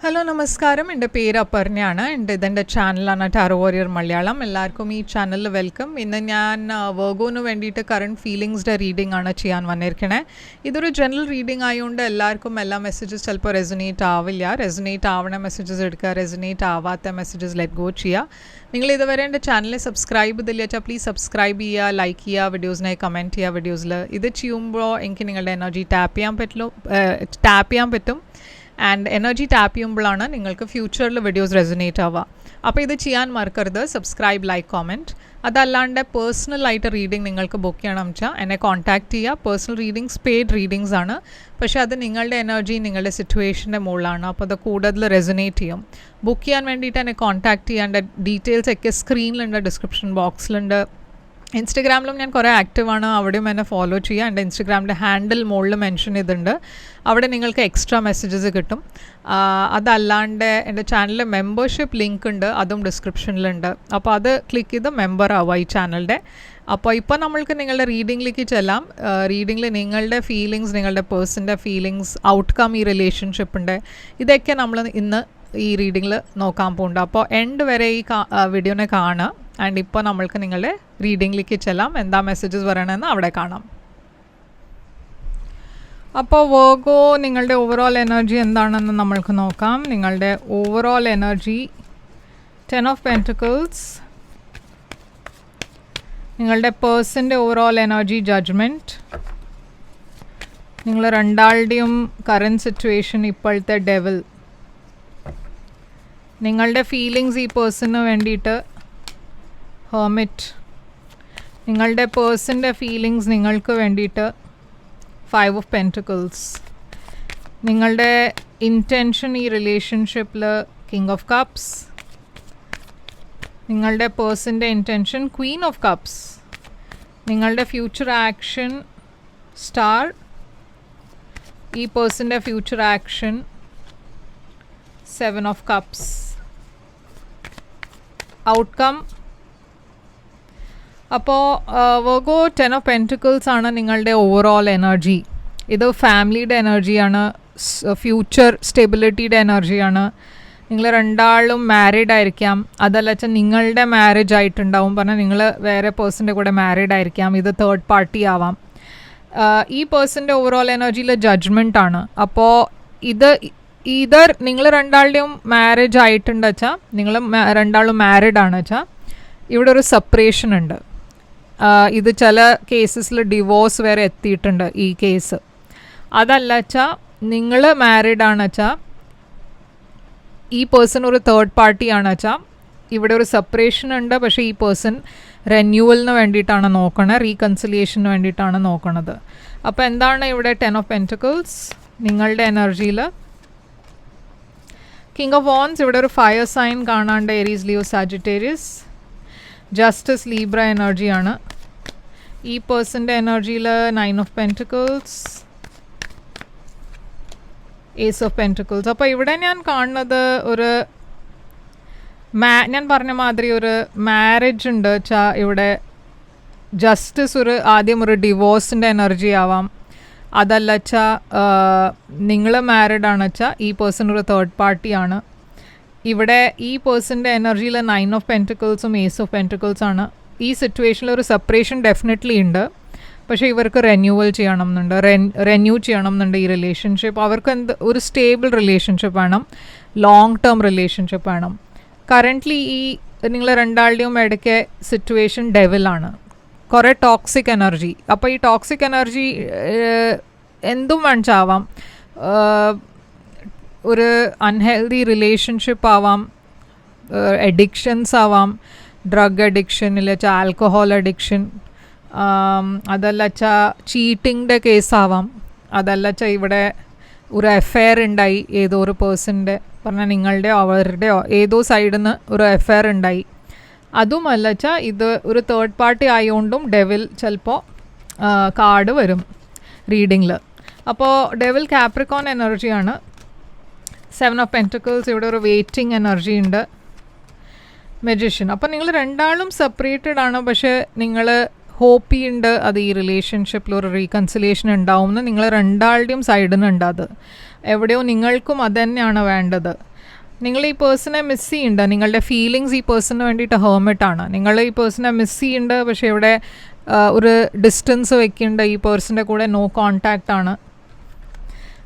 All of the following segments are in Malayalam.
ഹലോ നമസ്കാരം, എൻ്റെ പേര് അപർണയാണ്. ഇതെൻ്റെ ചാനലാണ് ടാരോ വാരിയർ മലയാളം. എല്ലാവർക്കും ഈ ചാനലിൽ വെൽക്കം. ഇന്ന് ഞാൻ വെർഗോന് വേണ്ടിയിട്ട് കറണ്ട് ഫീലിങ്സിൻ്റെ റീഡിംഗ് ആണ് ചെയ്യാൻ വന്നിരിക്കണേ. ഇതൊരു ജനറൽ റീഡിംഗ് ആയതുകൊണ്ട് എല്ലാവർക്കും എല്ലാ മെസ്സേജസ് ചിലപ്പോൾ റെസൊനേറ്റ് ആവില്ല. റെസൊനേറ്റ് ആവണ മെസ്സേജസ് എടുക്കുക, റെസൊനേറ്റ് ആവാത്ത മെസ്സേജസ് ലെറ്റ് ഗോ ചെയ്യുക. നിങ്ങൾ ഇതുവരെ എൻ്റെ ചാനലിൽ സബ്സ്ക്രൈബ് ചെയ്തില്ല വെച്ചാൽ പ്ലീസ് സബ്സ്ക്രൈബ് ചെയ്യുക, ലൈക്ക് ചെയ്യുക, വീഡിയോസിനായി കമൻറ്റ് ചെയ്യുക. വീഡിയോസിൽ ഇത് ചെയ്യുമ്പോൾ എനിക്ക് നിങ്ങളുടെ എനർജി ടാപ്പ് ചെയ്യാൻ പറ്റും. ആൻഡ് എനർജി ടാപ്പ് ചെയ്യുമ്പോഴാണ് നിങ്ങൾക്ക് ഫ്യൂച്ചറിൽ വീഡിയോസ് റെസൊനേറ്റ് ആവുക. അപ്പോൾ ഇത് ചെയ്യാൻ മറക്കരുത്. Subscribe, like, comment. അതല്ലാണ്ട് പേഴ്സണലായിട്ട് റീഡിംഗ് നിങ്ങൾക്ക് ബുക്ക് ചെയ്യണം വെച്ചാൽ എന്നെ കോൺടാക്റ്റ് ചെയ്യുക. പേഴ്സണൽ റീഡിങ്സ് പെയ്ഡ് റീഡിങ്സ് ആണ്, പക്ഷേ അത് നിങ്ങളുടെ എനർജി നിങ്ങളുടെ സിറ്റുവേഷൻ്റെ മുകളിലാണ്. അപ്പോൾ അത് കൂടുതൽ റെസൊനേറ്റ് ചെയ്യും. ബുക്ക് ചെയ്യാൻ വേണ്ടിയിട്ട് എന്നെ കോൺടാക്റ്റ് ചെയ്യാൻ്റെ ഡീറ്റെയിൽസ് ഒക്കെ സ്ക്രീനിലുണ്ട്, ഡിസ്ക്രിപ്ഷൻ ബോക്സിലുണ്ട്. ഇൻസ്റ്റഗ്രാമിലും ഞാൻ കുറേ ആക്റ്റീവാണ്, അവിടെയും എന്നെ ഫോളോ ചെയ്യുക. എൻ്റെ ഇൻസ്റ്റഗ്രാമിൻ്റെ ഹാൻഡിൽ മുകളിൽ മെൻഷൻ ചെയ്തിട്ടുണ്ട്. അവിടെ നിങ്ങൾക്ക് എക്സ്ട്രാ മെസ്സേജസ് കിട്ടും. അതല്ലാണ്ട് എൻ്റെ ചാനലിൽ മെമ്പർഷിപ്പ് ലിങ്ക് ഉണ്ട്, അതും ഡിസ്ക്രിപ്ഷനിലുണ്ട്. അപ്പോൾ അത് ക്ലിക്ക് ചെയ്ത് മെമ്പർ ആവുക ഈ ചാനലിൻ്റെ. അപ്പോൾ ഇപ്പോൾ നമ്മൾക്ക് നിങ്ങളുടെ റീഡിങ്ങിലേക്ക് ചെല്ലാം. റീഡിങ്ങിൽ നിങ്ങളുടെ ഫീലിങ്സ്, നിങ്ങളുടെ പേഴ്സൻ്റെ ഫീലിങ്സ്, ഔട്ട്കം, ഈ റിലേഷൻഷിപ്പിൻ്റെ ഇതൊക്കെ നമ്മൾ ഇന്ന് ഈ റീഡിങ്ങിൽ നോക്കാൻ പോകുന്നുണ്ട്. അപ്പോൾ എൻഡ് വരെ ഈ വീഡിയോനെ കാണുക. ആൻഡ് ഇപ്പോൾ നമ്മൾക്ക് നിങ്ങളുടെ റീഡിങ്ങിലേക്ക് ചെല്ലാം. എന്താ മെസ്സേജസ് പറയണമെന്ന് അവിടെ കാണാം. അപ്പോൾ വെർഗോ, നിങ്ങളുടെ ഓവറോൾ എനർജി എന്താണെന്ന് നമ്മൾക്ക് നോക്കാം. നിങ്ങളുടെ ഓവറോൾ എനർജി 10 of Pentacles. നിങ്ങളുടെ പേഴ്സൻ്റെ ഓവറോൾ എനർജി ജഡ്ജ്മെൻറ്റ്. നിങ്ങൾ രണ്ടാളുടെയും കറൻറ്റ് സിറ്റുവേഷൻ ഇപ്പോഴത്തെ ഡെവിൽ. നിങ്ങളുടെ ഫീലിങ്സ് ഈ പേഴ്സണിന് വേണ്ടിയിട്ട് ഹെർമിറ്റ്. നിങ്ങളുടെ പേഴ്സൻ്റെ ഫീലിങ്സ് നിങ്ങൾക്ക് വേണ്ടിയിട്ട് 5 of Pentacles. നിങ്ങളുടെ ഇൻറ്റൻഷൻ ഈ റിലേഷൻഷിപ്പിൽ കിങ് ഓഫ് കപ്സ്. നിങ്ങളുടെ പേഴ്സൻ്റെ ഇൻറ്റൻഷൻ ക്വീൻ ഓഫ് കപ്സ്. നിങ്ങളുടെ ഫ്യൂച്ചർ ആക്ഷൻ സ്റ്റാർ. ഈ പേഴ്സൻ്റെ future action 7 of Cups. Outcome. അപ്പോൾ വെർഗോ 10 of Pentacles ആണ് നിങ്ങളുടെ ഓവറോൾ എനർജി. ഇത് ഫാമിലിയുടെ എനർജിയാണ്, ഫ്യൂച്ചർ സ്റ്റെബിലിറ്റിയുടെ എനർജിയാണ്. നിങ്ങൾ രണ്ടാളും മാരീഡ് ആയിരിക്കാം, അതല്ല വെച്ചാൽ നിങ്ങളുടെ മാരേജ് ആയിട്ടുണ്ടാവും, പറഞ്ഞാൽ നിങ്ങൾ വേറെ പേഴ്സൻ്റെ കൂടെ മാരീഡ് ആയിരിക്കാം. ഇത് തേർഡ് പാർട്ടി ആവാം. ഈ പേഴ്സൻ്റെ ഓവറോൾ എനർജിയിൽ ജഡ്ജ്മെൻ്റ് ആണ്. അപ്പോൾ ഇതർ നിങ്ങൾ രണ്ടാളുടെയും മാരേജ് ആയിട്ടുണ്ട് വെച്ചാൽ, നിങ്ങൾ രണ്ടാളും മാരീഡ് ആണ് വെച്ചാൽ ഇവിടെ ഒരു സെപ്പറേഷൻ ഉണ്ട്. ഇത് ചില കേസസിൽ ഡിവോഴ്സ് വരെ എത്തിയിട്ടുണ്ട് ഈ കേസ്. അതല്ല വെച്ചാൽ നിങ്ങൾ മാരീഡ് ആണ് വെച്ചാൽ ഈ പേഴ്സൺ ഒരു തേർഡ് പാർട്ടി ആണ് വെച്ചാൽ ഇവിടെ ഒരു സെപ്പറേഷൻ ഉണ്ട്. പക്ഷേ ഈ പേഴ്സൺ റെന്യൂവലിന് വേണ്ടിയിട്ടാണ് നോക്കണത്, റീകൺസിലിയേഷന് വേണ്ടിയിട്ടാണ് നോക്കണത്. അപ്പോൾ എന്താണ് ഇവിടെ 10 of Pentacles നിങ്ങളുടെ എനർജിയിൽ? King of wands. ഇവിടെ ഒരു ഫയർ സൈൻ കാണാണ്ട്, Aries, Leo, Sagittarius. Justice, Libra എനർജിയാണ്. ഈ പേഴ്സൻ്റെ എനർജിയിൽ 9 of Pentacles, Ace of Pentacles. അപ്പോൾ ഇവിടെ ഞാൻ കാണുന്നത് ഒരു ഞാൻ പറഞ്ഞ മാതിരി ഒരു മാരേജ് ഉണ്ട് വെച്ചാൽ ഇവിടെ ജസ്റ്റിസ് ആദ്യം ഒരു ഡിവോഴ്സിൻ്റെ എനർജി ആവാം. അതല്ല വെച്ചാൽ നിങ്ങൾ മാരീഡ് ആണ് വെച്ചാൽ ഈ പേഴ്സൺ ഒരു തേർഡ് പാർട്ടിയാണ്. ഇവിടെ ഈ പേഴ്സൻ്റെ എനർജിയിൽ 9 of Pentaclesഉം Ace of Pentacles ആണ്. ഈ സിറ്റുവേഷനിൽ ഒരു സെപ്പറേഷൻ ഡെഫിനറ്റ്ലി ഉണ്ട്. പക്ഷേ ഇവർക്ക് റെന്യൂ ചെയ്യണം എന്നുണ്ട് ഈ റിലേഷൻഷിപ്പ്. അവർക്ക് ഒരു സ്റ്റേബിൾ റിലേഷൻഷിപ്പ് വേണം, ലോങ് ടേം റിലേഷൻഷിപ്പ് വേണം. കറൻ്റ്ലി ഈ നിങ്ങൾ രണ്ടാളുടെയും ഇടയ്ക്ക് സിറ്റുവേഷൻ ഡെവിലാണ്, കുറേ ടോക്സിക് എനർജി. അപ്പോൾ ഈ ടോക്സിക് എനർജി എന്തും വേണിച്ചാവാം. ഒരു അൺഹെൽതി റിലേഷൻഷിപ്പ് ആവാം, അഡിക്ഷൻസ് ആവാം, ഡ്രഗ് അഡിക്ഷൻ, ഇല്ല വെച്ചാൽ ആൽക്കഹോൾ അഡിക്ഷൻ, അതല്ല വെച്ചാൽ ചീറ്റിങ്ങിൻ്റെ കേസാവാം, അതല്ല വെച്ചാൽ ഇവിടെ ഒരു അഫെയർ ഉണ്ടായി ഏതോ ഒരു പേഴ്സൻ്റെ, പറഞ്ഞാൽ നിങ്ങളുടെയോ അവരുടെയോ ഏതോ സൈഡിൽ നിന്ന് ഒരു അഫെയർ ഉണ്ടായി. അതുമല്ല വെച്ചാൽ ഇത് ഒരു തേർഡ് പാർട്ടി ആയതുകൊണ്ടും ഡെവിൽ ചിലപ്പോൾ കാർഡ് വരും റീഡിങ്ങിൽ. അപ്പോൾ ഡെവിൽ കാപ്രിക്കോൺ എനർജിയാണ്. 7 of Pentacles. ഇവിടെ ഒരു വെയിറ്റിംഗ് എനർജി ഉണ്ട്. മെജിഷ്യൻ. അപ്പോൾ നിങ്ങൾ രണ്ടാളും സെപ്പറേറ്റഡ് ആണ്, പക്ഷേ നിങ്ങൾ ഹോപ്പ് ചെയ്യുന്നുണ്ട് അത് ഈ റിലേഷൻഷിപ്പിൽ ഒരു റീകൺസിലിയേഷൻ ഉണ്ടാവുമെന്ന്. നിങ്ങൾ രണ്ടാളുടെയും സൈഡിൽ നിന്നുണ്ട്. അത് എവിടെയോ നിങ്ങൾക്കും അത് തന്നെയാണ് വേണ്ടത്. നിങ്ങൾ ഈ പേഴ്സണെ മിസ് ചെയ്യുന്നുണ്ട്. നിങ്ങളുടെ ഫീലിങ്സ് ഈ പേഴ്സണിന് വേണ്ടിയിട്ട് ഹേർമിറ്റാണ്. നിങ്ങൾ ഈ പേഴ്സണെ മിസ് ചെയ്യുന്നുണ്ട്, പക്ഷേ ഇവിടെ ഒരു ഡിസ്റ്റൻസ് വെക്കുന്നുണ്ട്. ഈ പേഴ്സൻ്റെ കൂടെ നോ കോണ്ടാക്റ്റ് ആണ്.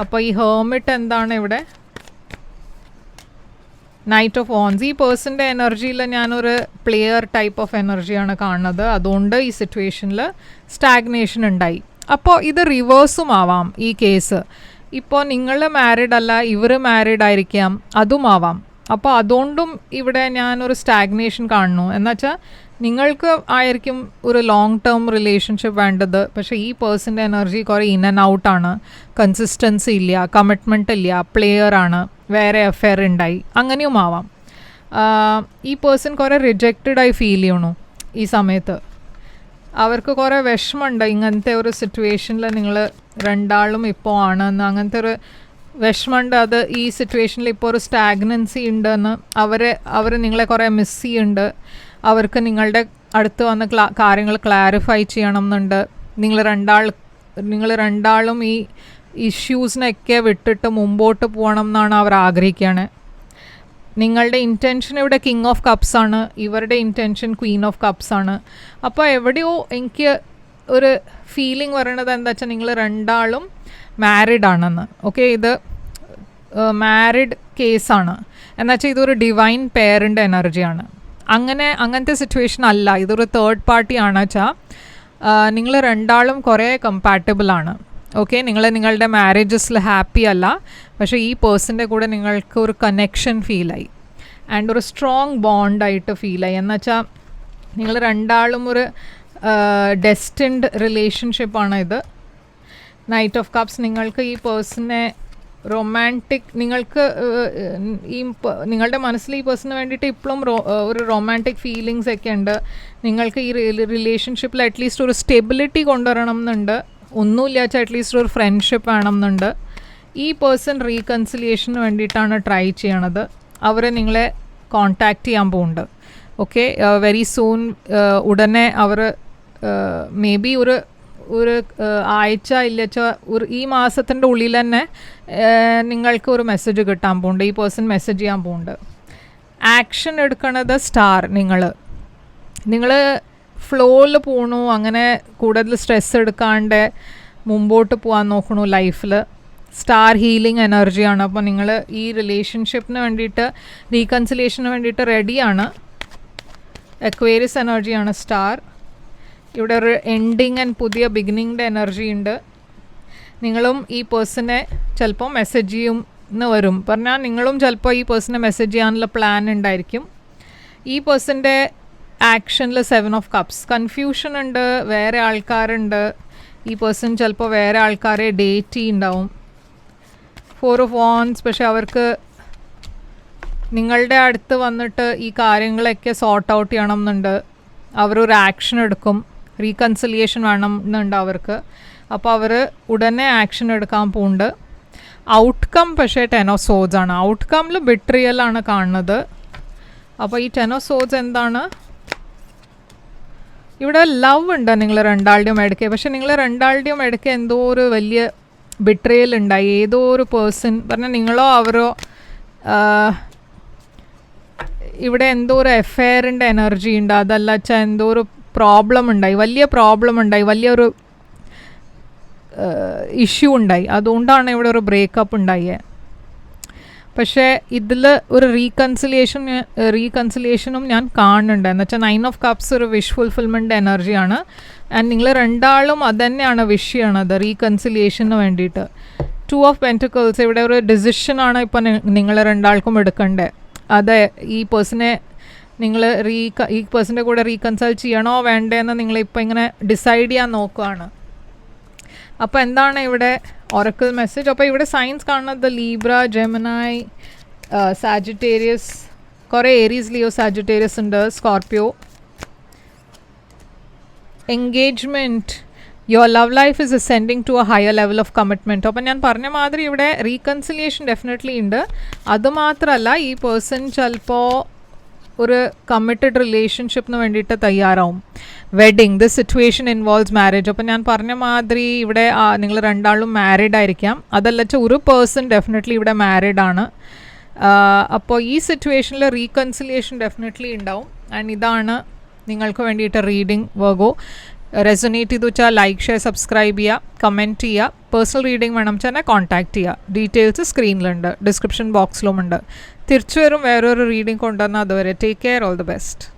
അപ്പോൾ ഈ ഹേർമിറ്റ് എന്താണ് ഇവിടെ? Knight of wands. ഈ പേഴ്സൻ്റെ എനർജിയിൽ ഞാനൊരു പ്ലെയർ ടൈപ്പ് ഓഫ് എനർജിയാണ് കാണുന്നത്. അതുകൊണ്ട് ഈ സിറ്റുവേഷനിൽ സ്റ്റാഗ്നേഷൻ ഉണ്ടായി. അപ്പോൾ ഇത് റിവേഴ്സും ആവാം ഈ കേസ്. ഇപ്പോൾ നിങ്ങൾ മാരീഡ് അല്ല, ഇവർ മാരീഡ് ആയിരിക്കാം, അതും ആവാം. അപ്പോൾ അതുകൊണ്ടും ഇവിടെ ഞാനൊരു സ്റ്റാഗ്നേഷൻ കാണുന്നു. എന്നുവെച്ചാൽ നിങ്ങൾക്ക് ആയിരിക്കും ഒരു ലോങ് ടേം റിലേഷൻഷിപ്പ് വേണ്ടത്, പക്ഷേ ഈ പേഴ്സൻ്റെ എനർജി കുറേ ഇൻ ആൻഡ് ഔട്ടാണ്. കൺസിസ്റ്റൻസി ഇല്ല, കമ്മിറ്റ്മെൻ്റ് ഇല്ല, പ്ലെയർ ആണ്, വേറെ അഫെയർ ഉണ്ടായി, അങ്ങനെയും ആവാം. ഈ പേഴ്സൺ കുറേ റിജക്റ്റഡായി ഫീൽ ചെയ്യണു ഈ സമയത്ത്. അവർക്ക് കുറേ വിഷമമുണ്ട് ഇങ്ങനത്തെ ഒരു സിറ്റുവേഷനിൽ നിങ്ങൾ രണ്ടാളും ഇപ്പോൾ ആണെന്ന്. അങ്ങനത്തെ ഒരു വിഷമമുണ്ട്. അത് ഈ സിറ്റുവേഷനിൽ ഇപ്പോൾ ഒരു സ്റ്റാഗ്നൻസി ഉണ്ടെന്ന്. അവർ നിങ്ങളെ കുറേ മിസ് ചെയ്യുന്നുണ്ട്. അവർക്ക് നിങ്ങളുടെ അടുത്ത് വന്ന് കാര്യങ്ങൾ ക്ലാരിഫൈ ചെയ്യണം എന്നുണ്ട്. നിങ്ങൾ രണ്ടാളും ഈ ഇഷ്യൂസിനൊക്കെ വിട്ടിട്ട് മുമ്പോട്ട് പോകണം എന്നാണ് അവർ ആഗ്രഹിക്കുകയാണ്. നിങ്ങളുടെ ഇൻറ്റൻഷൻ ഇവിടെ കിങ് ഓഫ് കപ്സ് ആണ്, ഇവരുടെ ഇൻറ്റൻഷൻ ക്വീൻ ഓഫ് കപ്സ് ആണ്. അപ്പോൾ എവിടെയോ എനിക്ക് ഒരു ഫീലിംഗ് പറയണത് എന്താ വെച്ചാൽ നിങ്ങൾ രണ്ടാളും മാരിഡ് ആണെന്ന്. ഓക്കെ, ഇത് മാരിഡ് കേസാണ്. എന്നുവെച്ചാൽ ഇതൊരു ഡിവൈൻ പെയറിൻ്റെ എനർജിയാണ്. അങ്ങനത്തെ സിറ്റുവേഷൻ അല്ല. ഇതൊരു തേർഡ് പാർട്ടി ആണ് വെച്ചാൽ നിങ്ങൾ രണ്ടാളും കുറേ കമ്പാറ്റബിൾ ആണ്. ഓക്കെ, നിങ്ങളുടെ മാരേജസിൽ ഹാപ്പി അല്ല, പക്ഷേ ഈ പേഴ്സൻ്റെ കൂടെ നിങ്ങൾക്ക് ഒരു കണക്ഷൻ ഫീലായി ആൻഡ് ഒരു സ്ട്രോങ് ബോണ്ടായിട്ട് ഫീലായി. എന്നുവെച്ചാൽ നിങ്ങൾ രണ്ടാളും ഒരു ഡെസ്റ്റിൻഡ് റിലേഷൻഷിപ്പാണ് ഇത്. നൈറ്റ് ഓഫ് കപ്സ് നിങ്ങൾക്ക് ഈ പേഴ്സണെ റൊമാൻറ്റിക്, നിങ്ങൾക്ക് നിങ്ങളുടെ മനസ്സിൽ ഈ പേഴ്സണിന് വേണ്ടിയിട്ട് ഇപ്പോഴും ഒരു റൊമാൻറ്റിക് ഫീലിങ്സ് ഒക്കെ ഉണ്ട്. നിങ്ങൾക്ക് ഈ റിലേഷൻഷിപ്പിൽ അറ്റ്ലീസ്റ്റ് ഒരു സ്റ്റെബിലിറ്റി കൊണ്ടുവരണം എന്നുണ്ട്. ഒന്നുമില്ല വെച്ചാൽ അറ്റ്ലീസ്റ്റ് ഒരു ഫ്രണ്ട്ഷിപ്പ് വേണം എന്നുണ്ട്. ഈ പേഴ്സൺ റീകൺസിലിയേഷന് വേണ്ടിയിട്ടാണ് ട്രൈ ചെയ്യണത്. അവർ നിങ്ങളെ കോണ്ടാക്റ്റ് ചെയ്യാൻ പോകുന്നുണ്ട്. Okay, very soon. ഉടനെ അവർ മേ ബി ഒരു ആഴ്ച ഇല്ലച്ചാൽ ഈ മാസത്തിൻ്റെ ഉള്ളിൽ തന്നെ നിങ്ങൾക്ക് ഒരു മെസ്സേജ് കിട്ടാൻ പോകുന്നുണ്ട്. ഈ പേഴ്സൺ മെസ്സേജ് ചെയ്യാൻ പോകുന്നുണ്ട്. ആക്ഷൻ എടുക്കണത് സ്റ്റാർ. നിങ്ങൾ ഫ്ലോയിൽ പോകണു, അങ്ങനെ കൂടുതൽ സ്ട്രെസ് എടുക്കാണ്ട് മുമ്പോട്ട് പോകാൻ നോക്കണു ലൈഫിൽ. സ്റ്റാർ ഹീലിംഗ് എനർജിയാണ്. അപ്പോൾ നിങ്ങൾ ഈ റിലേഷൻഷിപ്പിന് വേണ്ടിയിട്ട് റീകൺസിലിയേഷന് വേണ്ടിയിട്ട് റെഡിയാണ്. അക്വേറിയസ് എനർജിയാണ് സ്റ്റാർ. ഇവിടെ ഒരു എൻഡിങ് ആൻഡ് പുതിയ ബിഗിനിങ്ങിൻ്റെ എനർജി ഉണ്ട്. നിങ്ങളും ഈ പേഴ്സണെ ചിലപ്പോൾ മെസ്സേജ് ചെയ്യും എന്ന് വരും. പറഞ്ഞാൽ നിങ്ങളും ചിലപ്പോൾ ഈ പേഴ്സണെ മെസ്സേജ് ചെയ്യാനുള്ള പ്ലാൻ ഉണ്ടായിരിക്കും. ഈ പേഴ്സൻ്റെ ആക്ഷനിൽ 7 ഓഫ് കപ്സ്. കൺഫ്യൂഷൻ ഉണ്ട്, വേറെ ആൾക്കാരുണ്ട്. ഈ പേഴ്സൺ ചിലപ്പോൾ വേറെ ആൾക്കാരെ ഡേറ്റ് ചെയ്യുന്നുണ്ടാവും. 4 ഓഫ് വാൻഡ്സ്. പക്ഷെ അവർക്ക് നിങ്ങളുടെ അടുത്ത് വന്നിട്ട് ഈ കാര്യങ്ങളൊക്കെ സോർട്ട് ഔട്ട് ചെയ്യണം എന്നുണ്ട്. അവരൊരു ആക്ഷൻ എടുക്കും. റീകൺസിലിയേഷൻ വേണം എന്നുണ്ട് അവർക്ക്. അപ്പോൾ അവർ ഉടനെ ആക്ഷൻ എടുക്കാൻ പോകുന്നുണ്ട്. ഔട്ട്കം പക്ഷേ 10 ഓഫ് സോഡ്സ് ആണ്. ഔട്ട്കമ്മിൽ ബിട്രിയലാണ് കാണുന്നത്. അപ്പോൾ ഈ 10 ഓഫ് സോഡ്സ് എന്താണ്? ഇവിടെ ലവ് ഉണ്ട് നിങ്ങൾ രണ്ടാളുടെയും ഇടയ്ക്ക്. പക്ഷെ നിങ്ങൾ രണ്ടാളുടെയും ഇടയ്ക്ക് എന്തോ ഒരു വലിയ ബിട്രയൽ ഉണ്ടായി. ഏതോ ഒരു പേഴ്സൺ പറഞ്ഞാൽ നിങ്ങളോ അവരോ ഇവിടെ എന്തോ ഒരു അഫെയറിൻ്റെ എനർജി ഉണ്ട്. അതല്ല വെച്ചാൽ എന്തോ ഒരു പ്രോബ്ലം ഉണ്ടായി, വലിയ പ്രോബ്ലം ഉണ്ടായി, വലിയൊരു ഇഷ്യൂ ഉണ്ടായി. അതുകൊണ്ടാണ് ഇവിടെ ഒരു ബ്രേക്കപ്പ് ഉണ്ടായത്. പക്ഷേ ഇതിൽ ഒരു റീകൺസിലിയേഷനും ഞാൻ കാണുന്നുണ്ട്. എന്ന് വെച്ചാൽ 9 ഓഫ് കപ്സ് ഒരു വിഷ് ഫുൾഫിൽമെൻ്റ് എനർജിയാണ്. ആൻഡ് നിങ്ങൾ രണ്ടാളും അതുതന്നെയാണ് വിഷ് ചെയ്യണത് റീകൺസിലിയേഷന് വേണ്ടിയിട്ട്. 2 ഓഫ് പെൻറ്റിക്കിൾസ്. ഇവിടെ ഒരു ഡിസിഷനാണ് ഇപ്പോൾ നിങ്ങൾ രണ്ടാൾക്കും എടുക്കേണ്ടത്. അതെ, ഈ പേഴ്സണെ നിങ്ങൾ ഈ പേഴ്സൻ്റെ കൂടെ റീകൺസൾട്ട് ചെയ്യണോ വേണ്ടതെന്ന് നിങ്ങളിപ്പോൾ ഇങ്ങനെ ഡിസൈഡ് ചെയ്യാൻ നോക്കുകയാണ്. അപ്പോൾ എന്താണ് ഇവിടെ ഒറക്കിൾ മെസ്സേജ്? അപ്പോൾ ഇവിടെ സൈൻസ് കാണുന്നത് ലീബ്ര, ജെമിനായി, സാജിറ്റേറിയസ്, കുറേ ഏരീസ്, ലിയോ, സാജിറ്റേറിയസ് ഉണ്ട്, Scorpio. Engagement, your love life is ascending to a higher level of commitment. അപ്പം ഞാൻ പറഞ്ഞ മാതിരി ഇവിടെ റീകൺസിലിയേഷൻ ഡെഫിനറ്റ്ലി ഉണ്ട്. അതുമാത്രമല്ല ഈ പേഴ്സൺ ചിലപ്പോൾ ഒരു കമ്മിറ്റഡ് റിലേഷൻഷിപ്പിന് വേണ്ടിയിട്ട് തയ്യാറാവും. Wedding, this situation involves marriage. അപ്പം ഞാൻ പറഞ്ഞ മാതിരി ഇവിടെ നിങ്ങൾ രണ്ടാളും മാരീഡ് ആയിരിക്കാം. അതല്ല വെച്ചാൽ ഒരു പേഴ്സൺ ഡെഫിനറ്റ്ലി ഇവിടെ മാരീഡ് ആണ്. അപ്പോൾ ഈ സിറ്റുവേഷനിൽ റീകൺസിലിയേഷൻ ഡെഫിനറ്റ്ലി ഉണ്ടാവും. ആൻഡ് ഇതാണ് നിങ്ങൾക്ക് വേണ്ടിയിട്ട് റീഡിംഗ് വർഗോ. റെസൊനേറ്റ് ചെയ്തു വെച്ചാൽ ലൈക്ക്, ഷെയർ, സബ്സ്ക്രൈബ് ചെയ്യുക, കമൻറ്റ് ചെയ്യുക. പേഴ്സണൽ റീഡിംഗ് വേണം വെച്ചാൽ കോൺടാക്റ്റ് ചെയ്യുക. ഡീറ്റെയിൽസ് സ്ക്രീനിലുണ്ട്, ഡിസ്ക്രിപ്ഷൻ ബോക്സിലുമുണ്ട്. തിരിച്ചു വരും വേറൊരു റീഡിംഗ് കൊണ്ടുവന്നാൽ അതുവരെ take care, all the best.